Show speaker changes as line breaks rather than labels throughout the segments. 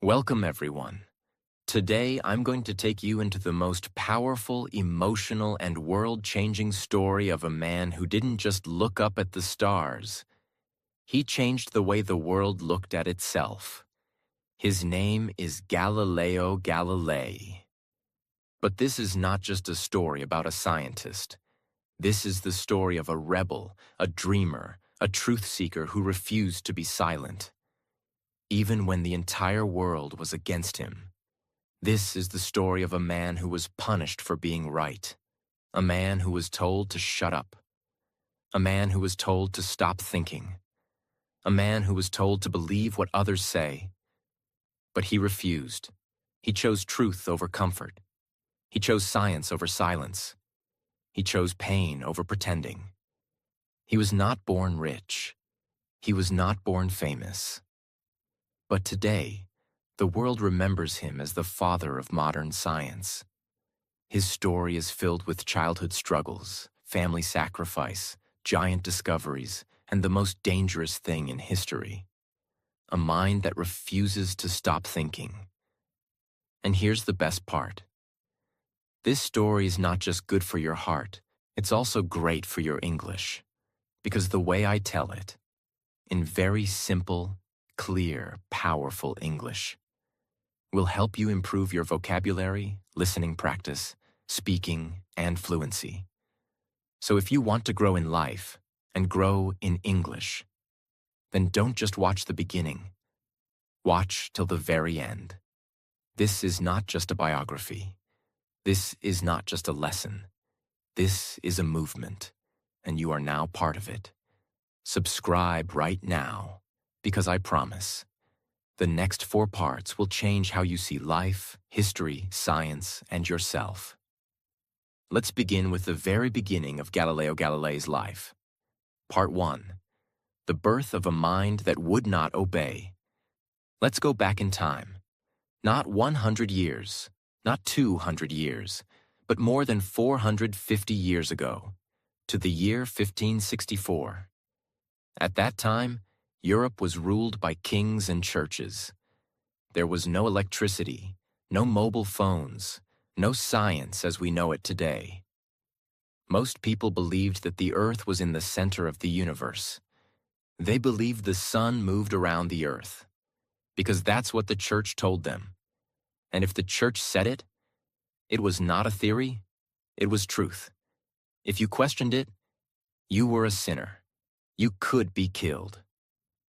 Welcome, everyone. Today, I'm going to take you into the most powerful, emotional, and world-changing story of a man who didn't just look up at the stars. He changed the way the world looked at itself. His name is Galileo Galilei. But this is not just a story about a scientist. This is the story of a rebel, a dreamer, a truth seeker who refused to be silent, even when the entire world was against him. This is the story of a man who was punished for being right, a man who was told to shut up, a man who was told to stop thinking, a man who was told to believe what others say. But he refused. He chose truth over comfort. He chose science over silence. He chose pain over pretending. He was not born rich. He was not born famous. But today, the world remembers him as the father of modern science. His story is filled with childhood struggles, family sacrifice, giant discoveries, and the most dangerous thing in history: a mind that refuses to stop thinking. And here's the best part. This story is not just good for your heart, it's also great for your English. Because the way I tell it, in very simple, clear, powerful English, will help you improve your vocabulary, listening practice, speaking, and fluency. So if you want to grow in life and grow in English, then don't just watch the beginning. Watch till the very end. This is not just a biography. This is not just a lesson. This is a movement, and you are now part of it. Subscribe right now, because I promise, the next 4 parts will change how you see life, history, science, and yourself. Let's begin with the very beginning of Galileo Galilei's life. Part 1. The birth of a mind that would not obey. Let's go back in time. Not 100 years, not 200 years, but more than 450 years ago, to the year 1564. At that time, Europe was ruled by kings and churches. There was no electricity, no mobile phones, no science as we know it today. Most people believed that the Earth was in the center of the universe. They believed the sun moved around the Earth, because that's what the church told them. And if the church said it, it was not a theory, it was truth. If you questioned it, you were a sinner. You could be killed.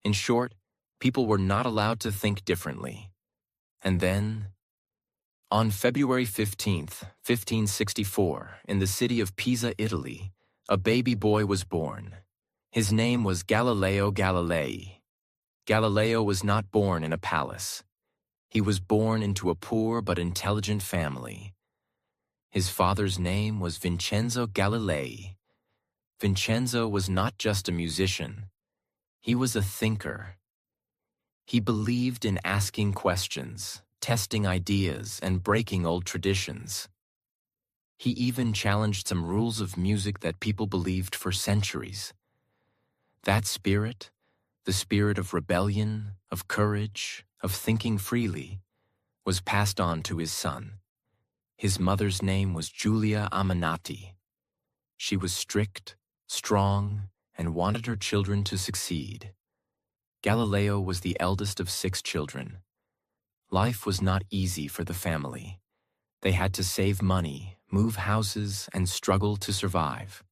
In short, people were not allowed to think differently. And then, on February 15th, 1564, in the city of Pisa, Italy, a baby boy was born. His name was Galileo Galilei. Galileo was not born in a palace. He was born into a poor but intelligent family. His father's name was Vincenzo Galilei. Vincenzo was not just a musician. He was a thinker. He believed in asking questions, testing ideas, and breaking old traditions. He even challenged some rules of music that people believed for centuries. That spirit, the spirit of rebellion, of courage, of thinking freely, was passed on to his son. His mother's name was Giulia Ammannati. She was strict, strong, and wanted her children to succeed. Galileo was the eldest of 6 children. Life was not easy for the family. They had to save money, move houses, and struggle to survive.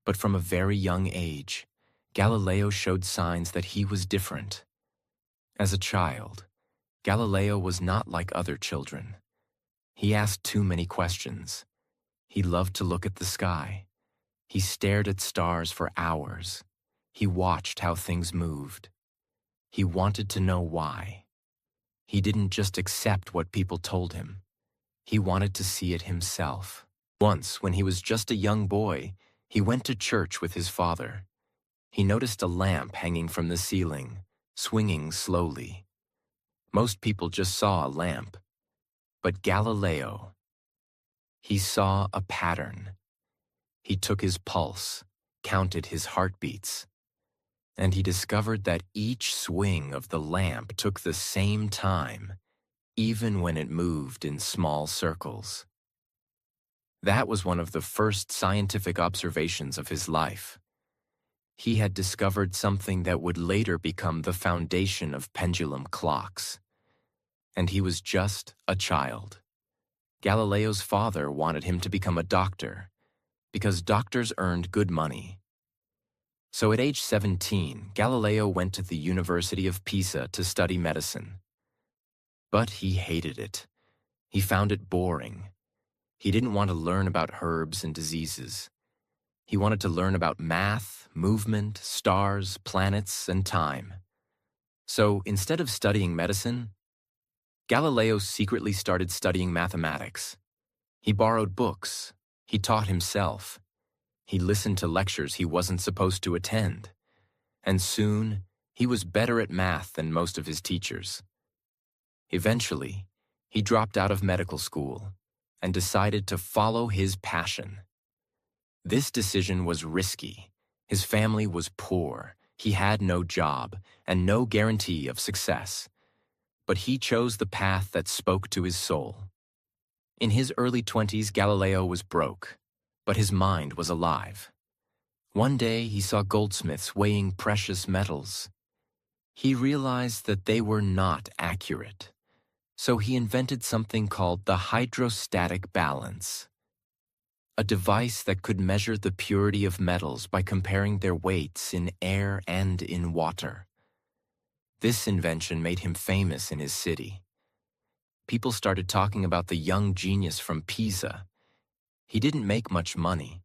But from a very young age, Galileo showed signs that he was different. As a child, Galileo was not like other children. He asked too many questions. He loved to look at the sky. He stared at stars for hours. He watched how things moved. He wanted to know why. He didn't just accept what people told him. He wanted to see it himself. Once, when he was just a young boy, he went to church with his father. He noticed a lamp hanging from the ceiling, swinging slowly. Most people just saw a lamp. But Galileo, he saw a pattern. He took his pulse, counted his heartbeats. and he discovered that each swing of the lamp took the same time, even when it moved in small circles. That was one of the first scientific observations of his life. He had discovered something that would later become the foundation of pendulum clocks. And he was just a child. Galileo's father wanted him to become a doctor, because doctors earned good money. So at age 17, Galileo went to the University of Pisa to study medicine. But he hated it. He found it boring. He didn't want to learn about herbs and diseases. He wanted to learn about math, movement, stars, planets, and time. So instead of studying medicine, Galileo secretly started studying mathematics. He borrowed books. He taught himself. He listened to lectures he wasn't supposed to attend. And soon, he was better at math than most of his teachers. Eventually, he dropped out of medical school and decided to follow his passion. This decision was risky. His family was poor. He had no job and no guarantee of success. But he chose the path that spoke to his soul. In his early 20s, Galileo was broke, but his mind was alive. One day, he saw goldsmiths weighing precious metals. He realized that they were not accurate. So he invented something called the hydrostatic balance, a device that could measure the purity of metals by comparing their weights in air and in water. This invention made him famous in his city. People started talking about the young genius from Pisa. He didn't make much money,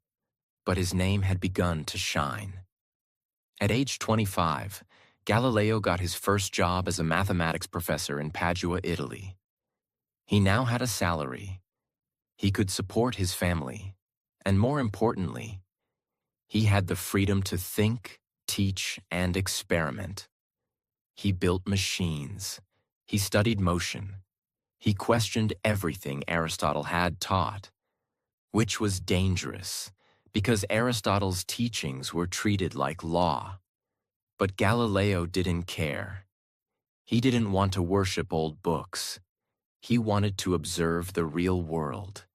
but his name had begun to shine. At age 25, Galileo got his first job as a mathematics professor in Padua, Italy. He now had a salary. He could support his family, and more importantly, he had the freedom to think, teach, and experiment. He built machines. He studied motion. He questioned everything Aristotle had taught, which was dangerous because Aristotle's teachings were treated like law. But Galileo didn't care. He didn't want to worship old books. He wanted to observe the real world,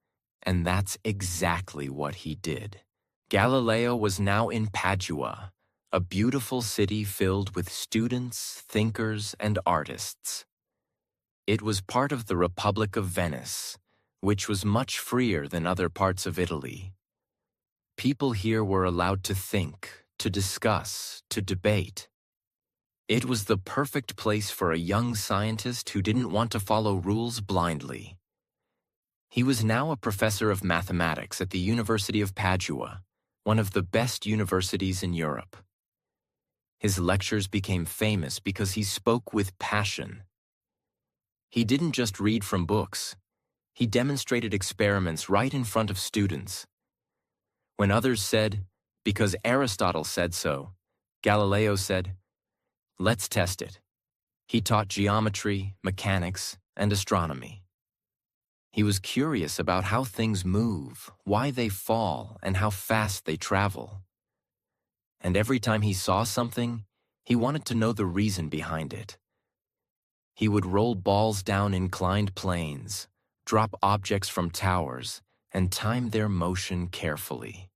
and that's exactly what he did. Galileo was now in Padua, a beautiful city filled with students, thinkers, and artists. It was part of the Republic of Venice, which was much freer than other parts of Italy. People here were allowed to think, to discuss, to debate. It was the perfect place for a young scientist who didn't want to follow rules blindly. He was now a professor of mathematics at the University of Padua, one of the best universities in Europe. His lectures became famous because he spoke with passion. He didn't just read from books. He demonstrated experiments right in front of students. When others said, "Because Aristotle said so," Galileo said, "Let's test it." He taught geometry, mechanics, and astronomy. He was curious about how things move, why they fall, and how fast they travel. And every time he saw something, he wanted to know the reason behind it. He would roll balls down inclined planes, drop objects from towers, and time their motion carefully.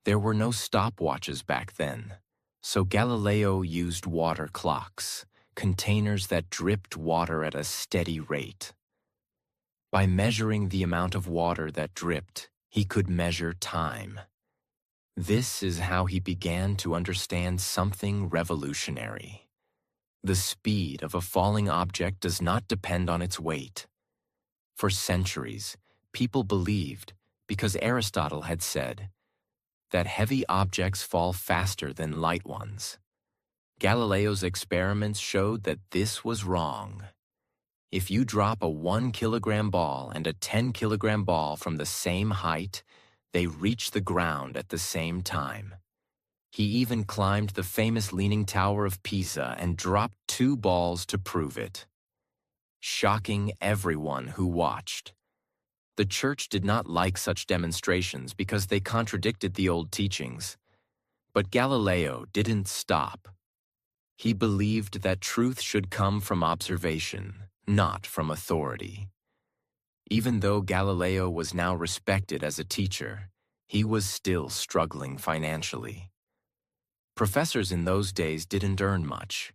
There were no stopwatches back then, so Galileo used water clocks, containers that dripped water at a steady rate. By measuring the amount of water that dripped, he could measure time. This is how he began to understand something revolutionary. The speed of a falling object does not depend on its weight. For centuries, people believed, because Aristotle had said, that heavy objects fall faster than light ones. Galileo's experiments showed that this was wrong. If you drop a 1-kilogram ball and a 10-kilogram ball from the same height, they reach the ground at the same time. He even climbed the famous Leaning Tower of Pisa and dropped 2 balls to prove it, shocking everyone who watched. The church did not like such demonstrations because they contradicted the old teachings. But Galileo didn't stop. He believed that truth should come from observation, not from authority. Even though Galileo was now respected as a teacher, he was still struggling financially. Professors in those days didn't earn much.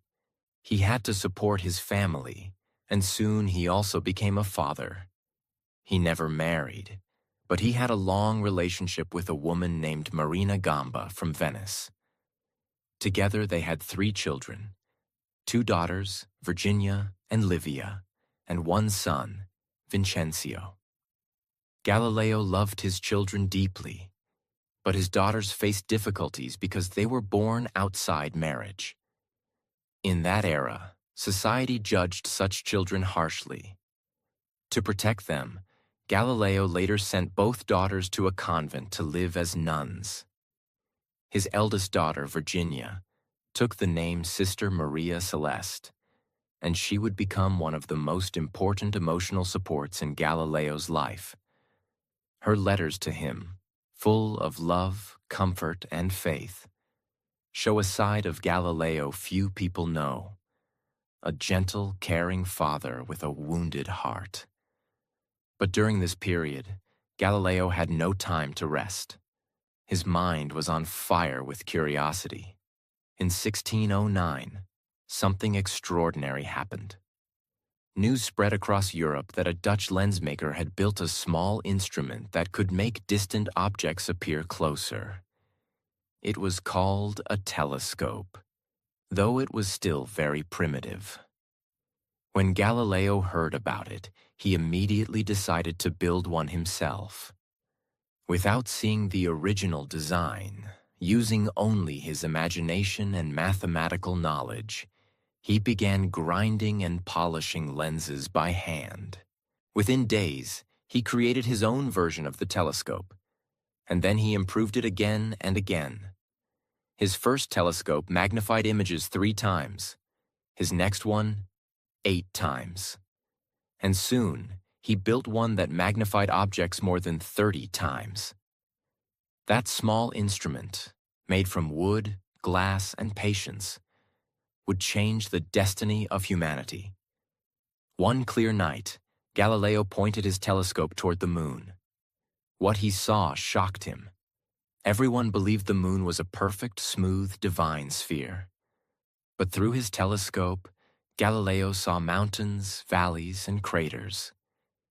He had to support his family, and soon he also became a father. He never married, but he had a long relationship with a woman named Marina Gamba from Venice. Together they had 3 children, 2 daughters, Virginia and Livia, and 1 son, Vincenzo. Galileo loved his children deeply, but his daughters faced difficulties because they were born outside marriage. In that era, society judged such children harshly. To protect them, Galileo later sent both daughters to a convent to live as nuns. His eldest daughter, Virginia, took the name Sister Maria Celeste, and she would become one of the most important emotional supports in Galileo's life. Her letters to him, full of love, comfort, and faith, show a side of Galileo few people know, a gentle, caring father with a wounded heart. But during this period, Galileo had no time to rest. His mind was on fire with curiosity. In 1609, something extraordinary happened. News spread across Europe that a Dutch lensmaker had built a small instrument that could make distant objects appear closer. It was called a telescope, though it was still very primitive. When Galileo heard about it, he immediately decided to build one himself. Without seeing the original design, using only his imagination and mathematical knowledge, he began grinding and polishing lenses by hand. Within days, he created his own version of the telescope, and then he improved it again and again. His first telescope magnified images 3 times, his next one 8 times. And soon, he built one that magnified objects more than 30 times. That small instrument, made from wood, glass, and patience, would change the destiny of humanity. One clear night, Galileo pointed his telescope toward the moon. What he saw shocked him. Everyone believed the moon was a perfect, smooth, divine sphere. But through his telescope, Galileo saw mountains, valleys, and craters.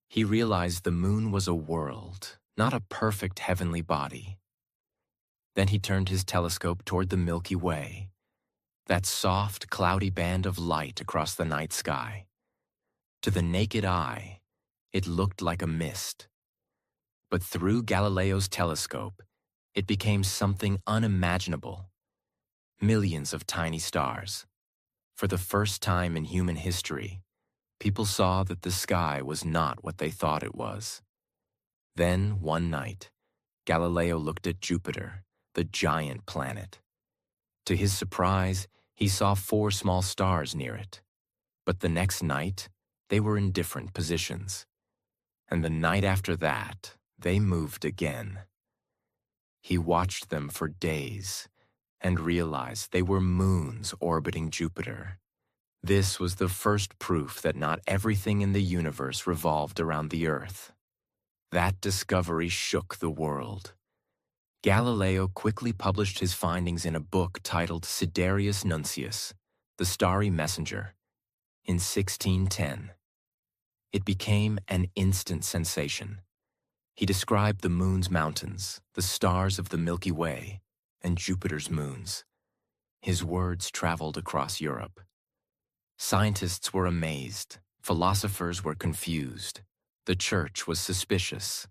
He realized the moon was a world, not a perfect heavenly body. Then he turned his telescope toward the Milky Way, that soft, cloudy band of light across the night sky. To the naked eye, it looked like a mist. But through Galileo's telescope, it became something unimaginable. Millions of tiny stars. For the first time in human history, people saw that the sky was not what they thought it was. Then, one night, Galileo looked at Jupiter, the giant planet. To his surprise, he saw 4 small stars near it. But the next night, they were in different positions. And the night after that, they moved again. He watched them for days and realized they were moons orbiting Jupiter. This was the first proof that not everything in the universe revolved around the Earth. That discovery shook the world. Galileo quickly published his findings in a book titled Sidereus Nuncius, The Starry Messenger, in 1610. It became an instant sensation. He described the moon's mountains, the stars of the Milky Way, and Jupiter's moons. His words traveled across Europe. Scientists were amazed, philosophers were confused, the church was suspicious.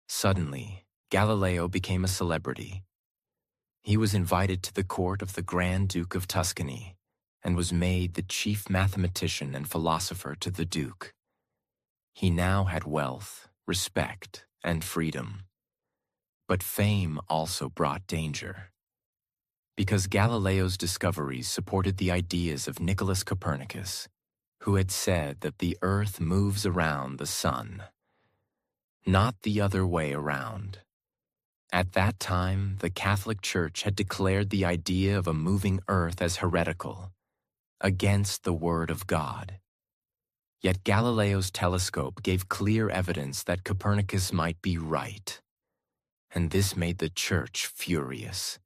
Suddenly, Galileo became a celebrity. He was invited to the court of the Grand Duke of Tuscany and was made the chief mathematician and philosopher to the Duke. He now had wealth, respect, and freedom. But fame also brought danger. Because Galileo's discoveries supported the ideas of Nicholas Copernicus, who had said that the Earth moves around the sun, not the other way around. At that time, the Catholic Church had declared the idea of a moving earth as heretical, against the Word of God. Yet Galileo's telescope gave clear evidence that Copernicus might be right, and this made the Church furious.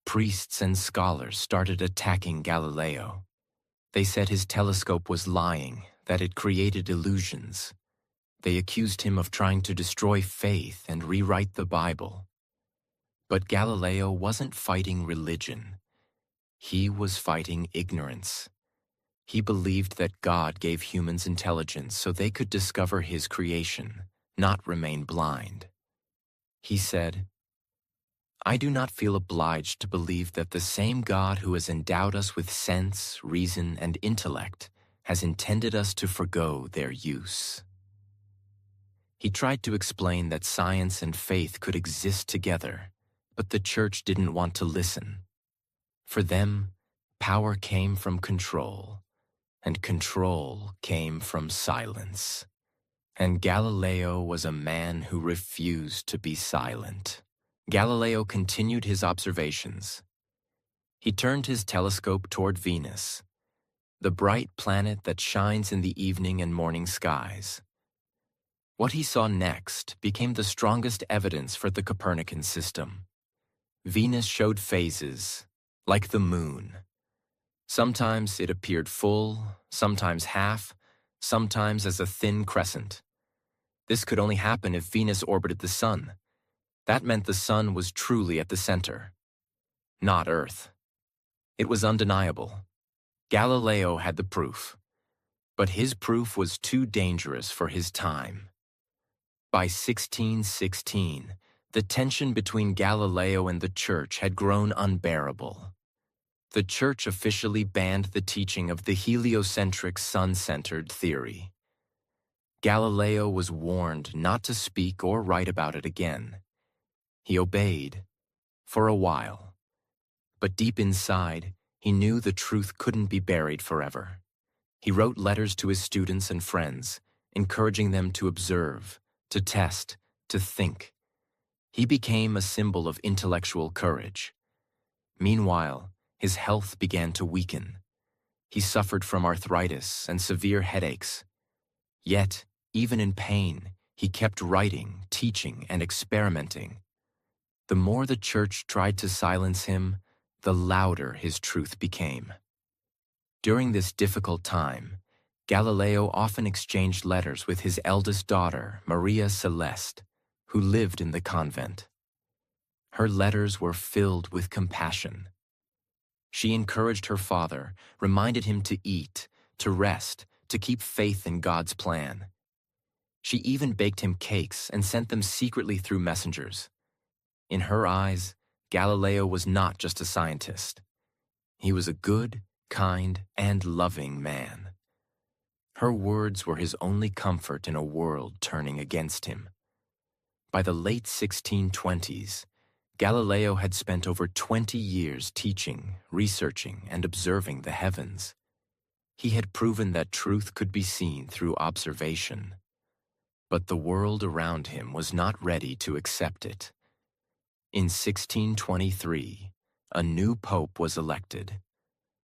Priests and scholars started attacking Galileo. They said his telescope was lying, that it created illusions. They accused him of trying to destroy faith and rewrite the Bible. But Galileo wasn't fighting religion. He was fighting ignorance. He believed that God gave humans intelligence so they could discover his creation, not remain blind. He said, "I do not feel obliged to believe that the same God who has endowed us with sense, reason, and intellect has intended us to forgo their use." He tried to explain that science and faith could exist together, but the Church didn't want to listen. For them, power came from control, and control came from silence. And Galileo was a man who refused to be silent. Galileo continued his observations. He turned his telescope toward Venus, the bright planet that shines in the evening and morning skies. What he saw next became the strongest evidence for the Copernican system. Venus showed phases, like the moon. Sometimes it appeared full, sometimes half, sometimes as a thin crescent. This could only happen if Venus orbited the Sun. That meant the Sun was truly at the center, not Earth. It was undeniable. Galileo had the proof, but his proof was too dangerous for his time. By 1616, the tension between Galileo and the Church had grown unbearable. The Church officially banned the teaching of the heliocentric sun-centered theory. Galileo was warned not to speak or write about it again. He obeyed, for a while. But deep inside, he knew the truth couldn't be buried forever. He wrote letters to his students and friends, encouraging them to observe, to test, to think. He became a symbol of intellectual courage. Meanwhile, his health began to weaken. He suffered from arthritis and severe headaches. Yet, even in pain, he kept writing, teaching, and experimenting. The more the Church tried to silence him, the louder his truth became. During this difficult time, Galileo often exchanged letters with his eldest daughter, Maria Celeste, who lived in the convent. Her letters were filled with compassion. She encouraged her father, reminded him to eat, to rest, to keep faith in God's plan. She even baked him cakes and sent them secretly through messengers. In her eyes, Galileo was not just a scientist. He was a good, kind, and loving man. Her words were his only comfort in a world turning against him. By the late 1620s, Galileo had spent over 20 years teaching, researching, and observing the heavens. He had proven that truth could be seen through observation. But the world around him was not ready to accept it. In 1623, a new pope was elected,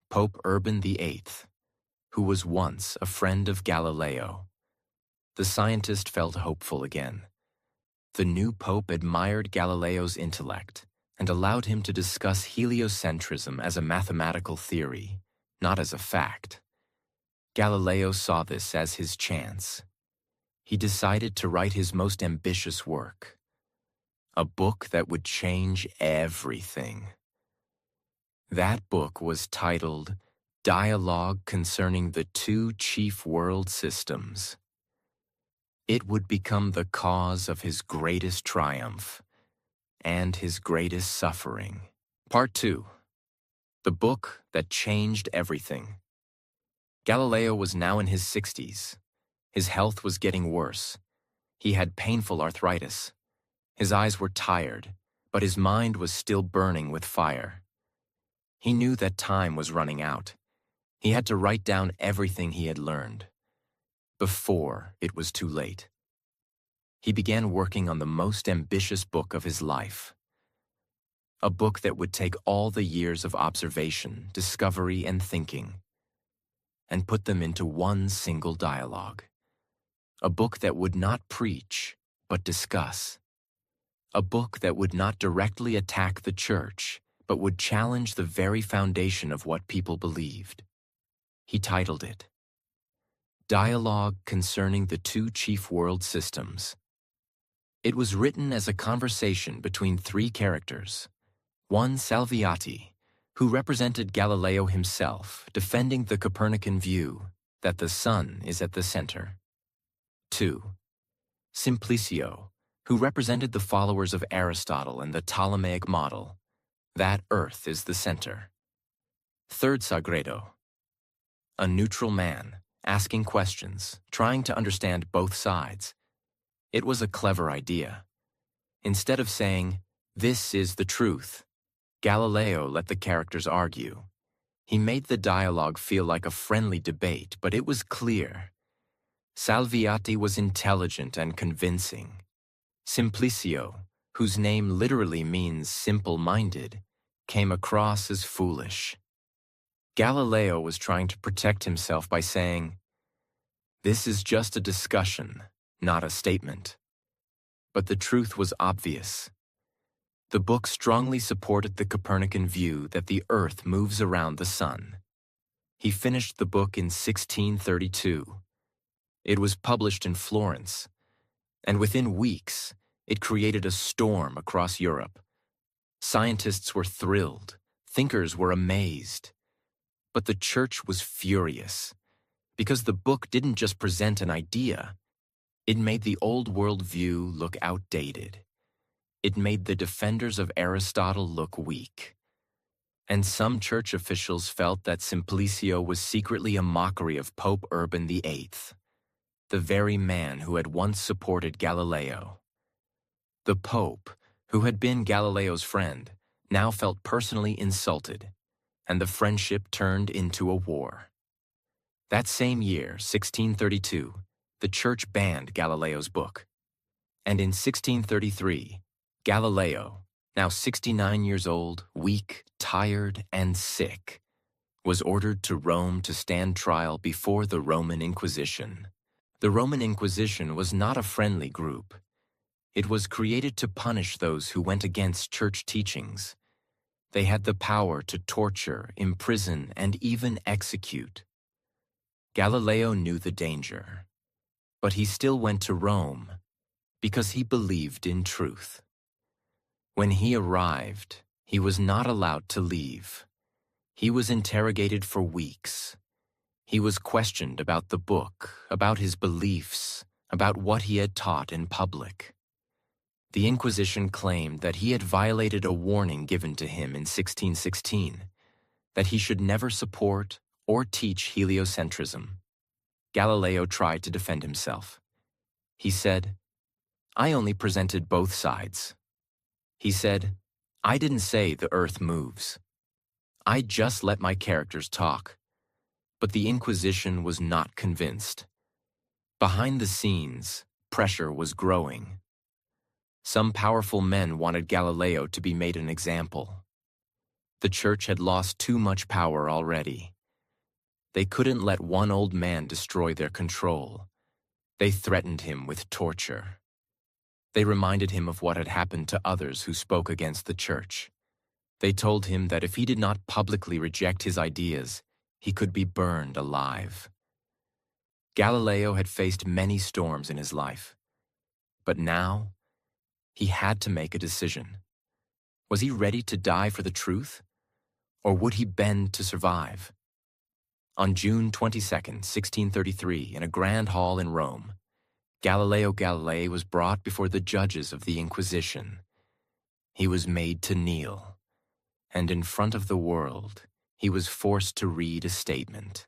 Pope Urban VIII, who was once a friend of Galileo. The scientist felt hopeful again. The new pope admired Galileo's intellect and allowed him to discuss heliocentrism as a mathematical theory, not as a fact. Galileo saw this as his chance. He decided to write his most ambitious work, a book that would change everything. That book was titled Dialogue Concerning the Two Chief World Systems. It would become the cause of his greatest triumph and his greatest suffering. Part 2. The book that changed everything. Galileo was now in his 60s. His health was getting worse. He had painful arthritis. His eyes were tired, but his mind was still burning with fire. He knew that time was running out. He had to write down everything he had learned before it was too late. he began working on the most ambitious book of his life. A book that would take all the years of observation, discovery, and thinking, and put them into one single dialogue. A book that would not preach, but discuss. A book that would not directly attack the church, but would challenge the very foundation of what people believed. He titled it, Dialogue Concerning the Two Chief World Systems. It was written as a conversation between three characters. One, Salviati, who represented Galileo himself, defending the Copernican view that the sun is at the center. 2. Simplicio, who represented the followers of Aristotle and the Ptolemaic model, that Earth is the center. 3rd, Sagredo, a neutral man, asking questions, trying to understand both sides. It was a clever idea. Instead of saying, "This is the truth," Galileo let the characters argue. He made the dialogue feel like a friendly debate, but it was clear. Salviati was intelligent and convincing. Simplicio, whose name literally means simple-minded, came across as foolish. Galileo was trying to protect himself by saying, "This is just a discussion, not a statement." But the truth was obvious. The book strongly supported the Copernican view that the Earth moves around the sun. He finished the book in 1632. It was published in Florence, and within weeks, it created a storm across Europe. Scientists were thrilled, thinkers were amazed. But the church was furious, because the book didn't just present an idea, it made the old world view look outdated. It made the defenders of Aristotle look weak. And some church officials felt that Simplicio was secretly a mockery of Pope Urban VIII, the very man who had once supported Galileo. The Pope, who had been Galileo's friend, now felt personally insulted, and the friendship turned into a war. That same year, 1632, the church banned Galileo's book. And in 1633, Galileo, now 69 years old, weak, tired, and sick, was ordered to Rome to stand trial before the Roman Inquisition. The Roman Inquisition was not a friendly group. It was created to punish those who went against church teachings. They had the power to torture, imprison, and even execute. Galileo knew the danger, but he still went to Rome because he believed in truth. When he arrived, he was not allowed to leave. He was interrogated for weeks. He was questioned about the book, about his beliefs, about what he had taught in public. The Inquisition claimed that he had violated a warning given to him in 1616, that he should never support or teach heliocentrism. Galileo tried to defend himself. He said, "I only presented both sides." He said, "I didn't say the Earth moves. I just let my characters talk." But the Inquisition was not convinced. Behind the scenes, pressure was growing. Some powerful men wanted Galileo to be made an example. The church had lost too much power already. They couldn't let one old man destroy their control. They threatened him with torture. They reminded him of what had happened to others who spoke against the church. They told him that if he did not publicly reject his ideas, he could be burned alive. Galileo had faced many storms in his life, but now he had to make a decision. Was he ready to die for the truth, or would he bend to survive? On June 22, 1633, in a grand hall in Rome, Galileo Galilei was brought before the judges of the Inquisition. He was made to kneel, and in front of the world, he was forced to read a statement.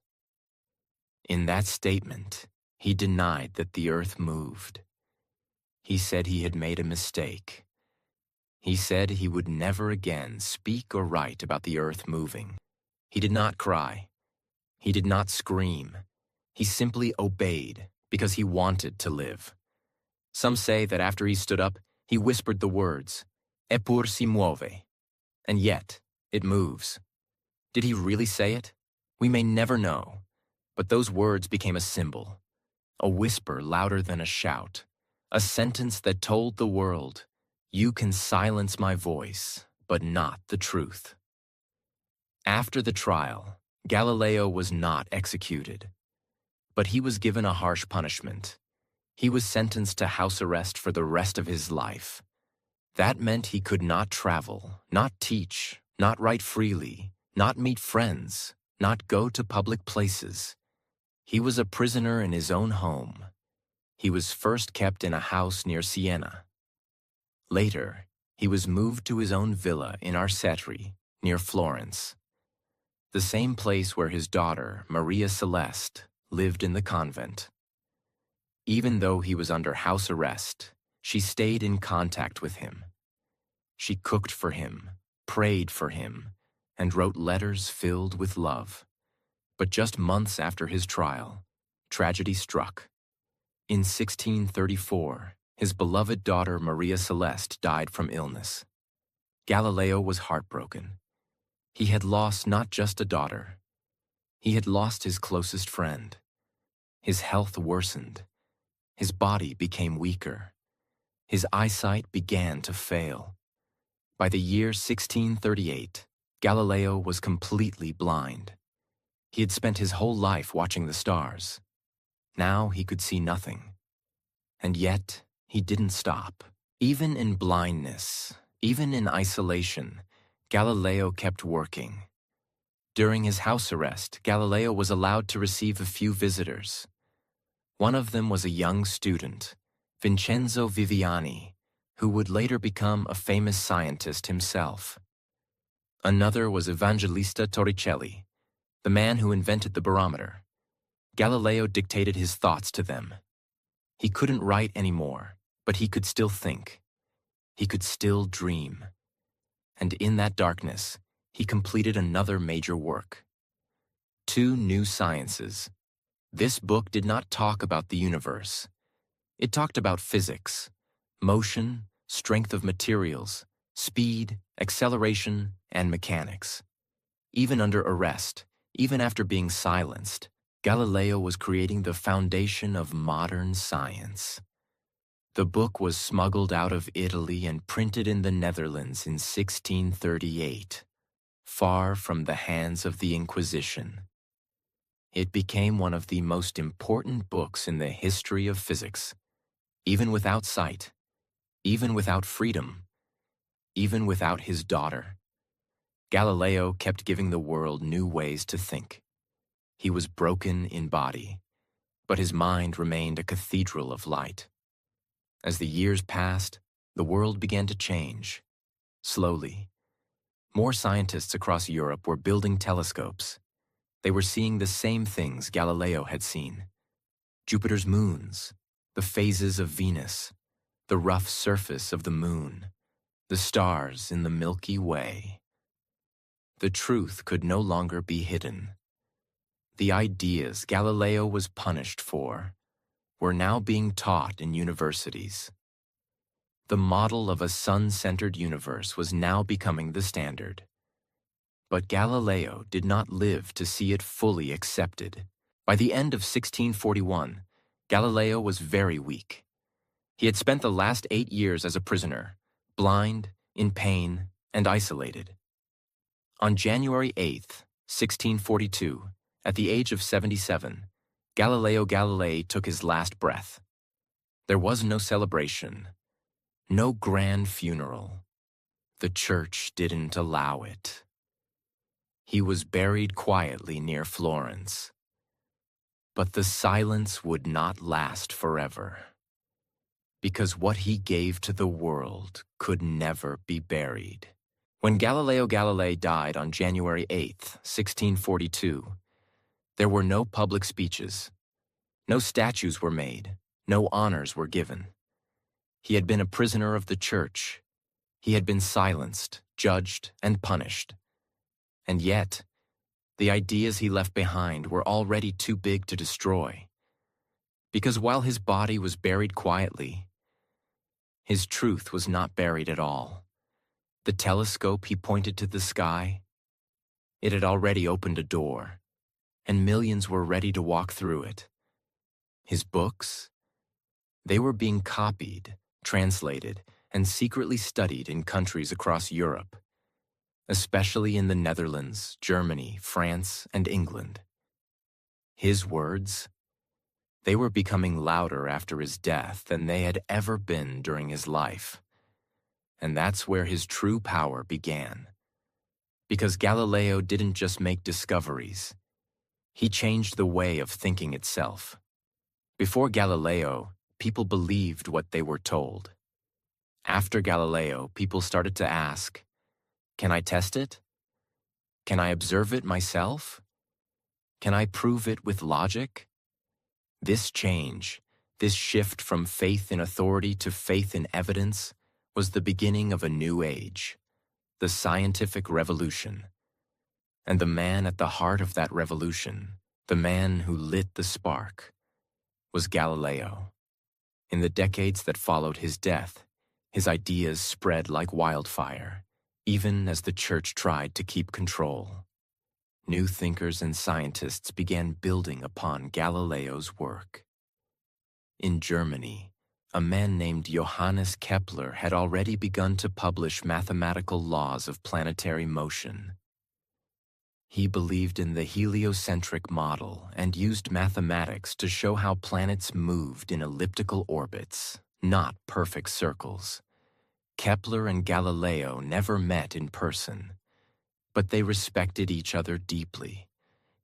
In that statement, he denied that the earth moved. He said he had made a mistake. He said he would never again speak or write about the earth moving. He did not cry. He did not scream. He simply obeyed because he wanted to live. Some say that after he stood up, he whispered the words, Eppur si muove. And yet, it moves. Did he really say it? We may never know. But those words became a symbol, a whisper louder than a shout, a sentence that told the world, you can silence my voice, but not the truth. After the trial, Galileo was not executed, but he was given a harsh punishment. He was sentenced to house arrest for the rest of his life. That meant he could not travel, not teach, not write freely, not meet friends, not go to public places. He was a prisoner in his own home. He was first kept in a house near Siena. Later, he was moved to his own villa in Arcetri, near Florence, the same place where his daughter, Maria Celeste, lived in the convent. Even though he was under house arrest, she stayed in contact with him. She cooked for him, prayed for him, and wrote letters filled with love. But just months after his trial, tragedy struck. In 1634, his beloved daughter Maria Celeste died from illness. Galileo was heartbroken. He had lost not just a daughter. He had lost his closest friend. His health worsened. His body became weaker. His eyesight began to fail. By the year 1638, Galileo was completely blind. He had spent his whole life watching the stars. Now he could see nothing. And yet, he didn't stop. Even in blindness, even in isolation, Galileo kept working. During his house arrest, Galileo was allowed to receive a few visitors. One of them was a young student, Vincenzo Viviani, who would later become a famous scientist himself. Another was Evangelista Torricelli, the man who invented the barometer. Galileo dictated his thoughts to them. He couldn't write anymore, but he could still think. He could still dream. And in that darkness, he completed another major work. 2 new sciences. This book did not talk about the universe. It talked about physics, motion, strength of materials, speed, acceleration, and mechanics. Even under arrest, even after being silenced, Galileo was creating the foundation of modern science. The book was smuggled out of Italy and printed in the Netherlands in 1638, far from the hands of the Inquisition. It became one of the most important books in the history of physics, even without sight, even without freedom, even without his daughter. Galileo kept giving the world new ways to think. He was broken in body, but his mind remained a cathedral of light. As the years passed, the world began to change, slowly. More scientists across Europe were building telescopes. They were seeing the same things Galileo had seen: Jupiter's moons, the phases of Venus, the rough surface of the moon, the stars in the Milky Way. The truth could no longer be hidden. The ideas Galileo was punished for were now being taught in universities. The model of a sun-centered universe was now becoming the standard. But Galileo did not live to see it fully accepted. By the end of 1641, Galileo was very weak. He had spent the last 8 years as a prisoner, blind, in pain, and isolated. On January 8, 1642, at the age of 77, Galileo Galilei took his last breath. There was no celebration, no grand funeral. The church didn't allow it. He was buried quietly near Florence. But the silence would not last forever, because what he gave to the world could never be buried. When Galileo Galilei died on January 8, 1642, there were no public speeches. No statues were made. No honors were given. He had been a prisoner of the church. He had been silenced, judged, and punished. And yet, the ideas he left behind were already too big to destroy. Because while his body was buried quietly, His truth was not buried at all. The telescope he pointed to the sky, it had already opened a door, and millions were ready to walk through it. His books, they were being copied, translated, and secretly studied in countries across Europe, especially in the Netherlands, Germany, France, and England. His words, they were becoming louder after his death than they had ever been during his life. And that's where his true power began. Because Galileo didn't just make discoveries, he changed the way of thinking itself. Before Galileo, people believed what they were told. After Galileo, people started to ask, can I test it? Can I observe it myself? Can I prove it with logic? This change, this shift from faith in authority to faith in evidence, was the beginning of a new age, the scientific revolution. And the man at the heart of that revolution, the man who lit the spark, was Galileo. In the decades that followed his death, his ideas spread like wildfire, even as the church tried to keep control. New thinkers and scientists began building upon Galileo's work. In Germany, a man named Johannes Kepler had already begun to publish mathematical laws of planetary motion. He believed in the heliocentric model and used mathematics to show how planets moved in elliptical orbits, not perfect circles. Kepler and Galileo never met in person, but they respected each other deeply.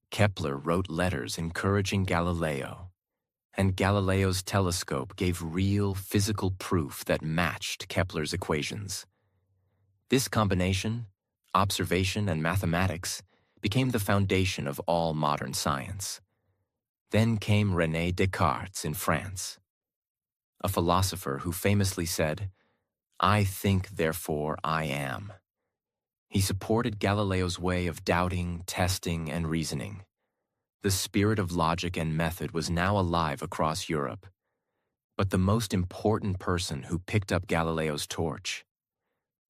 Kepler wrote letters encouraging Galileo, and Galileo's telescope gave real physical proof that matched Kepler's equations. This combination, observation and mathematics, became the foundation of all modern science. Then came René Descartes in France, a philosopher who famously said, "I think, therefore I am." He supported Galileo's way of doubting, testing, and reasoning. The spirit of logic and method was now alive across Europe. But the most important person who picked up Galileo's torch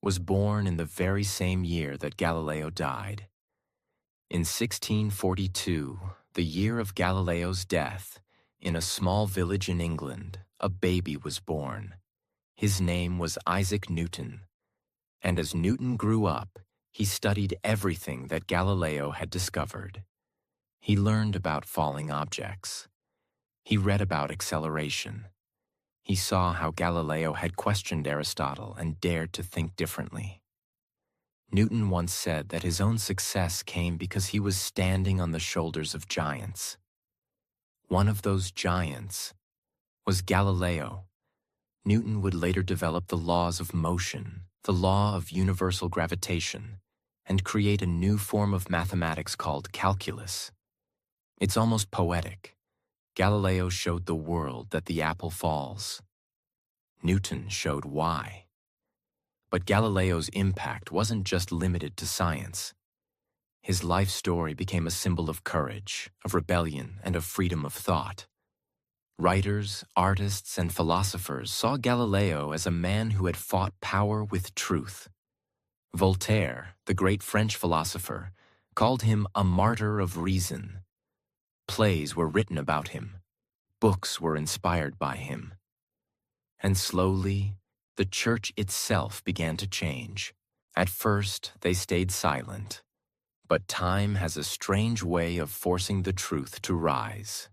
was born in the very same year that Galileo died. In 1642, the year of Galileo's death, in a small village in England, a baby was born. His name was Isaac Newton, and as Newton grew up, he studied everything that Galileo had discovered. He learned about falling objects. He read about acceleration. He saw how Galileo had questioned Aristotle and dared to think differently. Newton once said that his own success came because he was standing on the shoulders of giants. One of those giants was Galileo. Newton would later develop the laws of motion, the law of universal gravitation, and create a new form of mathematics called calculus. It's almost poetic. Galileo showed the world that the apple falls. Newton showed why. But Galileo's impact wasn't just limited to science. His life story became a symbol of courage, of rebellion, and of freedom of thought. Writers, artists, and philosophers saw Galileo as a man who had fought power with truth. Voltaire, the great French philosopher, called him a martyr of reason. Plays were written about him. Books were inspired by him. And slowly, the church itself began to change. At first, they stayed silent. But time has a strange way of forcing the truth to rise.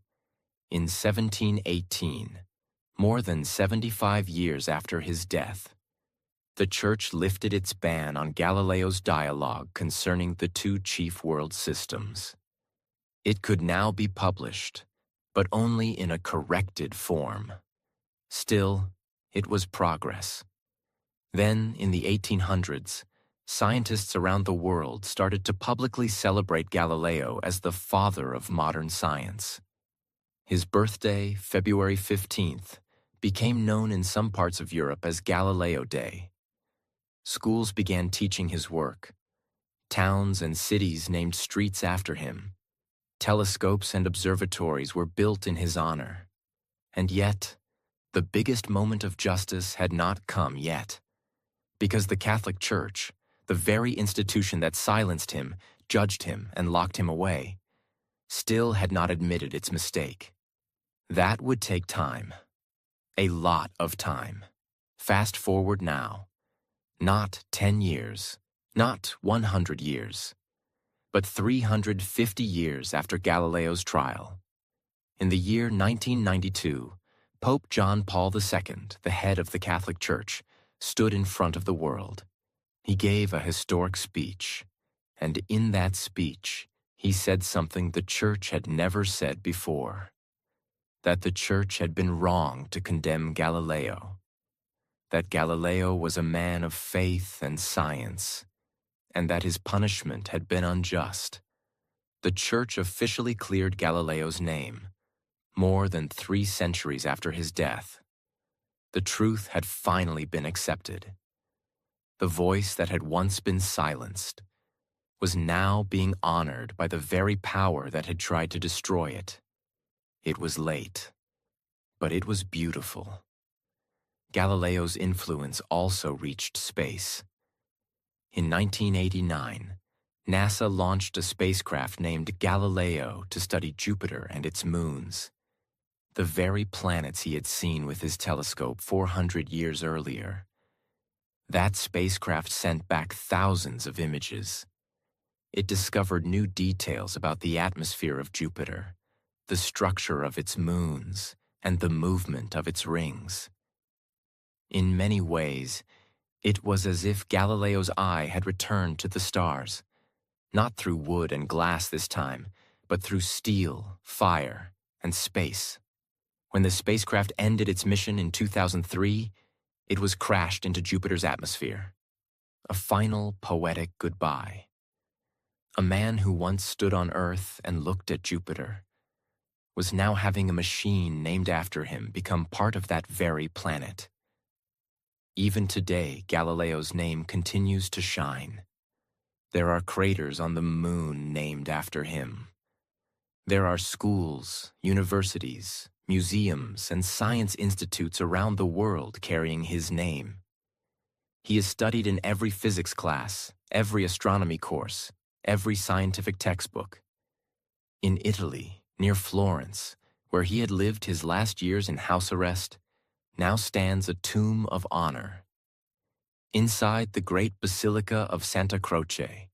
In 1718, more than 75 years after his death, the church lifted its ban on Galileo's dialogue concerning the two chief world systems. It could now be published, but only in a corrected form. Still, it was progress. Then, in the 1800s, scientists around the world started to publicly celebrate Galileo as the father of modern science. His birthday, February 15th, became known in some parts of Europe as Galileo Day. Schools began teaching his work. Towns and cities named streets after him. Telescopes and observatories were built in his honor. And yet, the biggest moment of justice had not come yet, because the Catholic Church, the very institution that silenced him, judged him, and locked him away, still had not admitted its mistake. That would take time. A lot of time. Fast forward now. Not 10 years, not 100 years, but 350 years after Galileo's trial. In the year 1992, Pope John Paul II, the head of the Catholic Church, stood in front of the world. He gave a historic speech, and in that speech, he said something the Church had never said before: that the Church had been wrong to condemn Galileo, that Galileo was a man of faith and science, and that his punishment had been unjust. The Church officially cleared Galileo's name, more than 3 centuries after his death. The truth had finally been accepted. The voice that had once been silenced was now being honored by the very power that had tried to destroy it. It was late, but it was beautiful. Galileo's influence also reached space. In 1989, NASA launched a spacecraft named Galileo to study Jupiter and its moons, the very planets he had seen with his telescope 400 years earlier. That spacecraft sent back thousands of images. It discovered new details about the atmosphere of Jupiter, the structure of its moons, and the movement of its rings. In many ways, it was as if Galileo's eye had returned to the stars, not through wood and glass this time, but through steel, fire, and space. When the spacecraft ended its mission in 2003, it was crashed into Jupiter's atmosphere. A final poetic goodbye. A man who once stood on Earth and looked at Jupiter was now having a machine named after him become part of that very planet. Even today, Galileo's name continues to shine. There are craters on the moon named after him. There are schools, universities, museums, and science institutes around the world carrying his name. He is studied in every physics class, every astronomy course, every scientific textbook. In Italy, near Florence, where he had lived his last years in house arrest, now stands a tomb of honor. Inside the great Basilica of Santa Croce,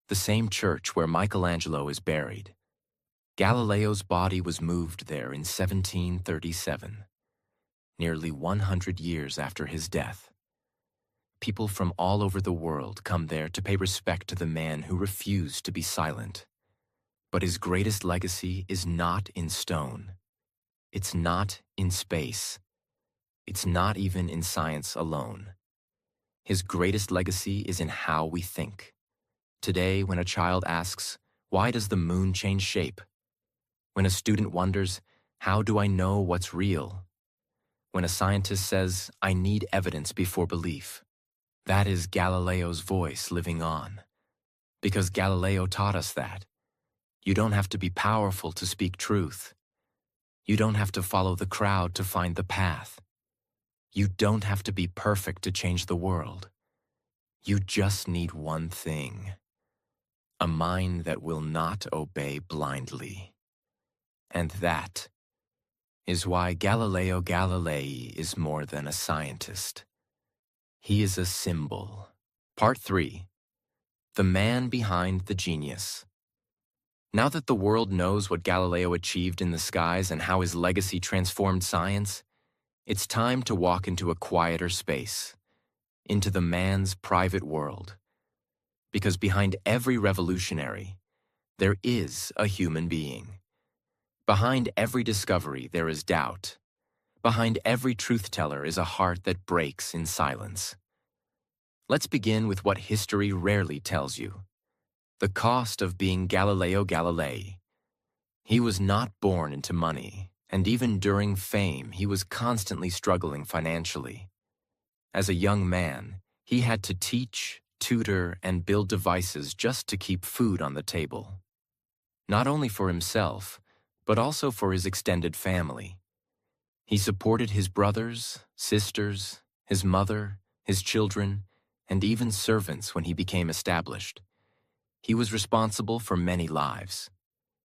the same church where Michelangelo is buried, Galileo's body was moved there in 1737, nearly 100 years after his death. People from all over the world come there to pay respect to the man who refused to be silent. But his greatest legacy is not in stone. It's not in space. It's not even in science alone. His greatest legacy is in how we think. Today, when a child asks, "Why does the moon change shape?" When a student wonders, "How do I know what's real?" When a scientist says, "I need evidence before belief," that is Galileo's voice living on. Because Galileo taught us that. You don't have to be powerful to speak truth. You don't have to follow the crowd to find the path. You don't have to be perfect to change the world. You just need one thing: a mind that will not obey blindly. And that is why Galileo Galilei is more than a scientist. He is a symbol. Part 3. The man behind the genius. Now that the world knows what Galileo achieved in the skies and how his legacy transformed science, it's time to walk into a quieter space, into the man's private world. Because behind every revolutionary, there is a human being. Behind every discovery, there is doubt. Behind every truth-teller is a heart that breaks in silence. Let's begin with what history rarely tells you: the cost of being Galileo Galilei. He was not born into money, and even during fame, he was constantly struggling financially. As a young man, he had to teach, tutor, and build devices just to keep food on the table. Not only for himself, but also for his extended family. He supported his brothers, sisters, his mother, his children, and even servants when he became established. He was responsible for many lives.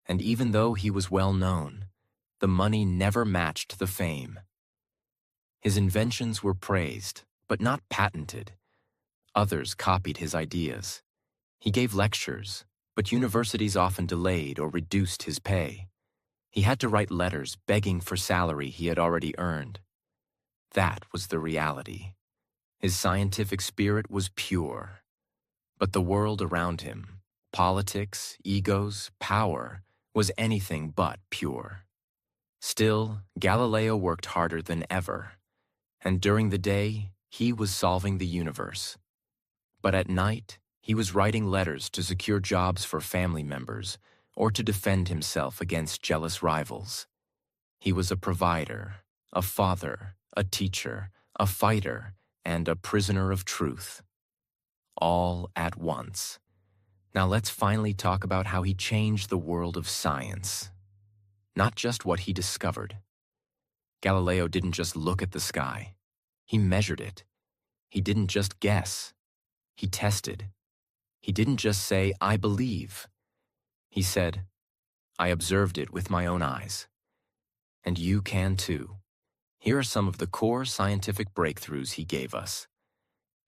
And even though he was well known, the money never matched the fame. His inventions were praised, but not patented. Others copied his ideas. He gave lectures, but universities often delayed or reduced his pay. He had to write letters begging for salary he had already earned. That was the reality. His scientific spirit was pure. But the world around him, politics, egos, power, was anything but pure. Still, Galileo worked harder than ever. And during the day, he was solving the universe. But at night, he was writing letters to secure jobs for family members or to defend himself against jealous rivals. He was a provider, a father, a teacher, a fighter, and a prisoner of truth. All at once. Now let's finally talk about how he changed the world of science. Not just what he discovered. Galileo didn't just look at the sky. He measured it. He didn't just guess. He tested. He didn't just say, "I believe." He said, "I observed it with my own eyes." And you can too. Here are some of the core scientific breakthroughs he gave us,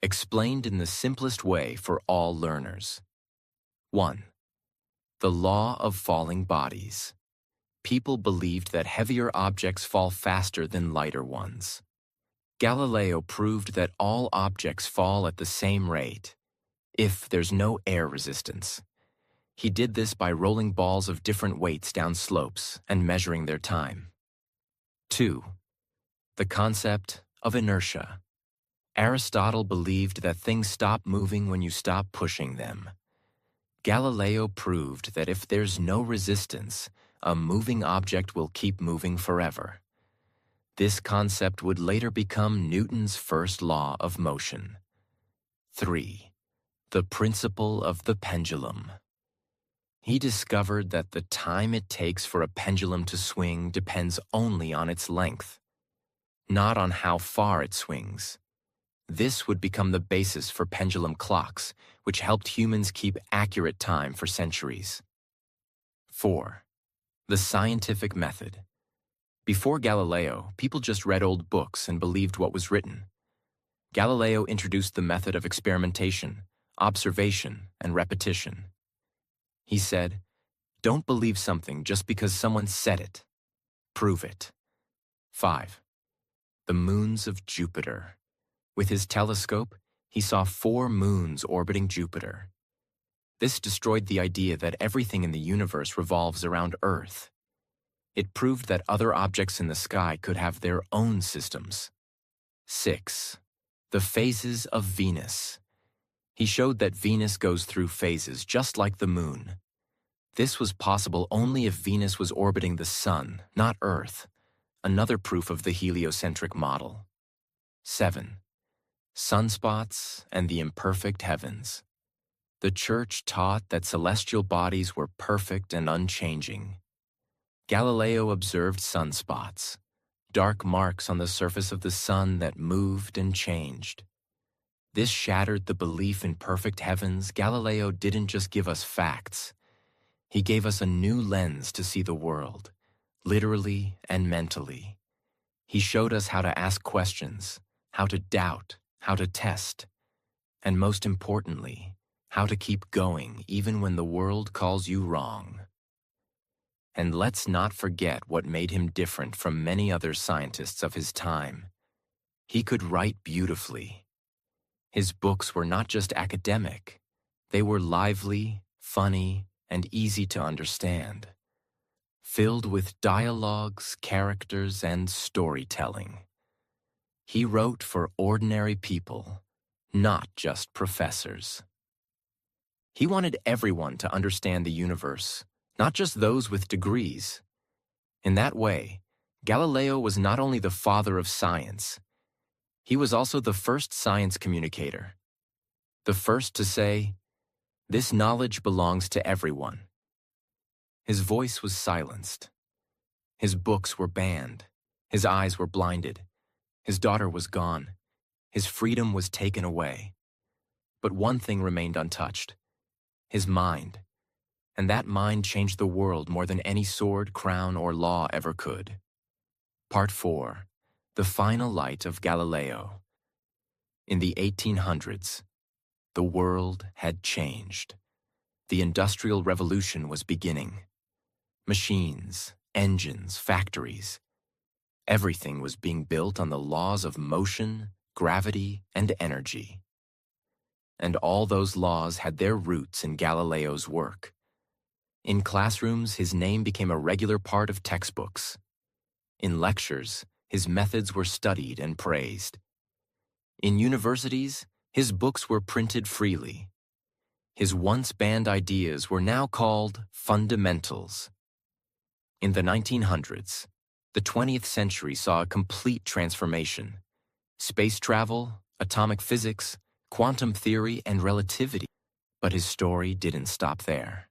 explained in the simplest way for all learners. 1. The law of falling bodies. People believed that heavier objects fall faster than lighter ones. Galileo proved that all objects fall at the same rate, if there's no air resistance. He did this by rolling balls of different weights down slopes and measuring their time. 2. The concept of inertia. Aristotle believed that things stop moving when you stop pushing them. Galileo proved that if there's no resistance, a moving object will keep moving forever. This concept would later become Newton's first law of motion. 3. The principle of the pendulum. He discovered that the time it takes for a pendulum to swing depends only on its length, not on how far it swings. This would become the basis for pendulum clocks, which helped humans keep accurate time for centuries. 4. The scientific method. Before Galileo, people just read old books and believed what was written. Galileo introduced the method of experimentation, observation, and repetition. He said, "Don't believe something just because someone said it. Prove it." 5. The moons of Jupiter. With his telescope, he saw 4 moons orbiting Jupiter. This destroyed the idea that everything in the universe revolves around Earth. It proved that other objects in the sky could have their own systems. 6. The phases of Venus. He showed that Venus goes through phases just like the moon. This was possible only if Venus was orbiting the Sun, not Earth, another proof of the heliocentric model. 7. Sunspots and the imperfect heavens. The Church taught that celestial bodies were perfect and unchanging. Galileo observed sunspots, dark marks on the surface of the sun that moved and changed. This shattered the belief in perfect heavens. Galileo didn't just give us facts. He gave us a new lens to see the world, literally and mentally. He showed us how to ask questions, how to doubt, how to test, and most importantly, how to keep going even when the world calls you wrong. And let's not forget what made him different from many other scientists of his time. He could write beautifully. His books were not just academic. They were lively, funny, and easy to understand, filled with dialogues, characters, and storytelling. He wrote for ordinary people, not just professors. He wanted everyone to understand the universe, not just those with degrees. In that way, Galileo was not only the father of science, he was also the first science communicator, the first to say, "This knowledge belongs to everyone." His voice was silenced. His books were banned. His eyes were blinded. His daughter was gone. His freedom was taken away. But one thing remained untouched: his mind. And that mind changed the world more than any sword, crown, or law ever could. Part 4. The Final Light of Galileo. In the 1800s, the world had changed. The Industrial Revolution was beginning. Machines, engines, factories. Everything was being built on the laws of motion, gravity, and energy. And all those laws had their roots in Galileo's work. In classrooms, his name became a regular part of textbooks. In lectures, his methods were studied and praised. In universities, his books were printed freely. His once banned ideas were now called fundamentals. In the 1900s, the 20th century saw a complete transformation. Space travel, atomic physics, quantum theory, and relativity. But his story didn't stop there.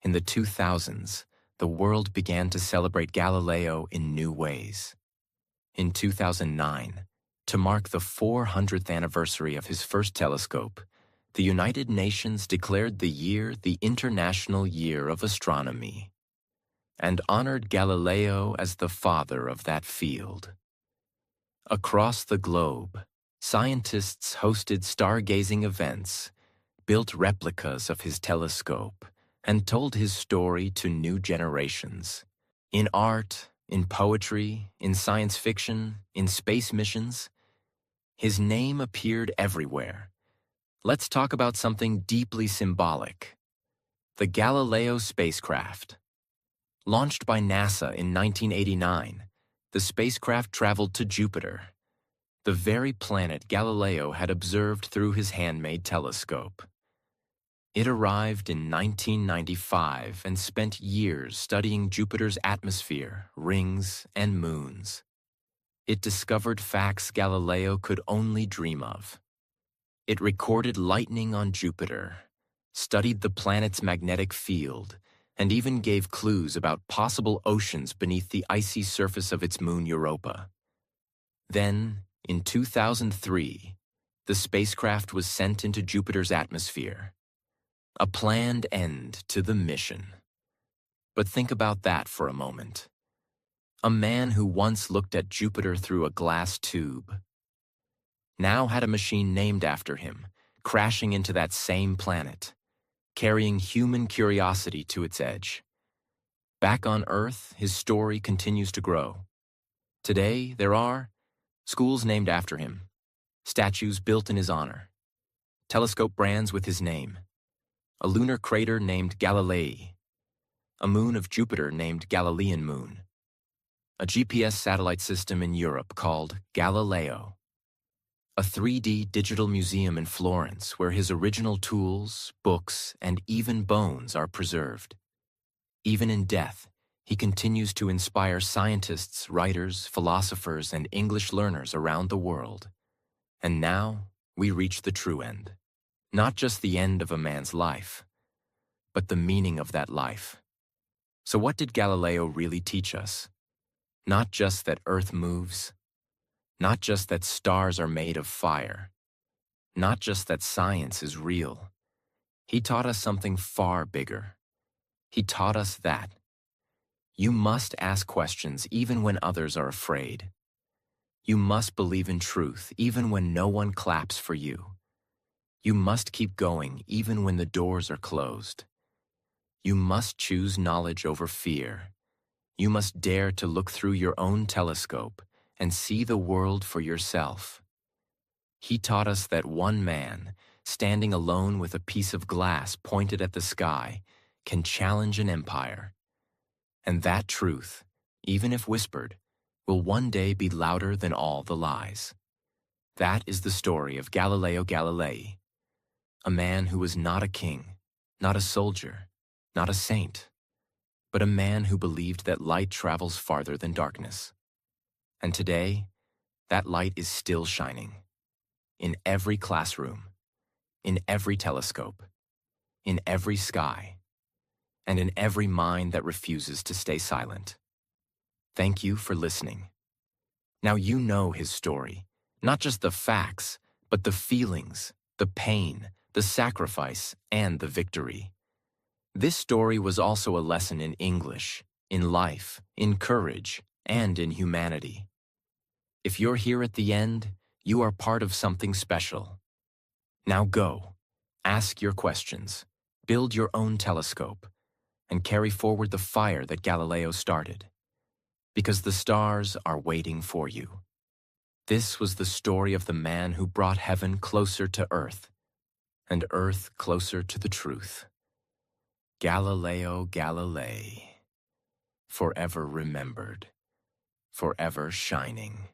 In the 2000s, the world began to celebrate Galileo in new ways. In 2009, to mark the 400th anniversary of his first telescope, the United Nations declared the year the International Year of Astronomy and honored Galileo as the father of that field. Across the globe, scientists hosted stargazing events, built replicas of his telescope, and told his story to new generations. In art, in poetry, in science fiction, in space missions, his name appeared everywhere. Let's talk about something deeply symbolic: the Galileo spacecraft. Launched by NASA in 1989, the spacecraft traveled to Jupiter, the very planet Galileo had observed through his handmade telescope. It arrived in 1995 and spent years studying Jupiter's atmosphere, rings, and moons. It discovered facts Galileo could only dream of. It recorded lightning on Jupiter, studied the planet's magnetic field, and even gave clues about possible oceans beneath the icy surface of its moon Europa. Then, in 2003, the spacecraft was sent into Jupiter's atmosphere. A planned end to the mission. But think about that for a moment. A man who once looked at Jupiter through a glass tube now had a machine named after him, crashing into that same planet, carrying human curiosity to its edge. Back on Earth, his story continues to grow. Today, there are schools named after him, statues built in his honor, telescope brands with his name, a lunar crater named Galilei, a moon of Jupiter named Galilean moon, a GPS satellite system in Europe called Galileo, a 3D digital museum in Florence where his original tools, books, and even bones are preserved. Even in death, he continues to inspire scientists, writers, philosophers, and English learners around the world. And now, we reach the true end. Not just the end of a man's life, but the meaning of that life. So what did Galileo really teach us? Not just that Earth moves, not just that stars are made of fire, not just that science is real. He taught us something far bigger. He taught us that you must ask questions even when others are afraid. You must believe in truth even when no one claps for you. You must keep going even when the doors are closed. You must choose knowledge over fear. You must dare to look through your own telescope and see the world for yourself. He taught us that one man, standing alone with a piece of glass pointed at the sky, can challenge an empire. And that truth, even if whispered, will one day be louder than all the lies. That is the story of Galileo Galilei, a man who was not a king, not a soldier, not a saint, but a man who believed that light travels farther than darkness. And today, that light is still shining. In every classroom, in every telescope, in every sky, and in every mind that refuses to stay silent. Thank you for listening. Now you know his story, not just the facts, but the feelings, the pain, the sacrifice, and the victory. This story was also a lesson in English, in life, in courage, and in humanity. If you're here at the end, you are part of something special. Now go, ask your questions, build your own telescope, and carry forward the fire that Galileo started. Because the stars are waiting for you. This was the story of the man who brought heaven closer to earth, and earth closer to the truth. Galileo Galilei, forever remembered, forever shining.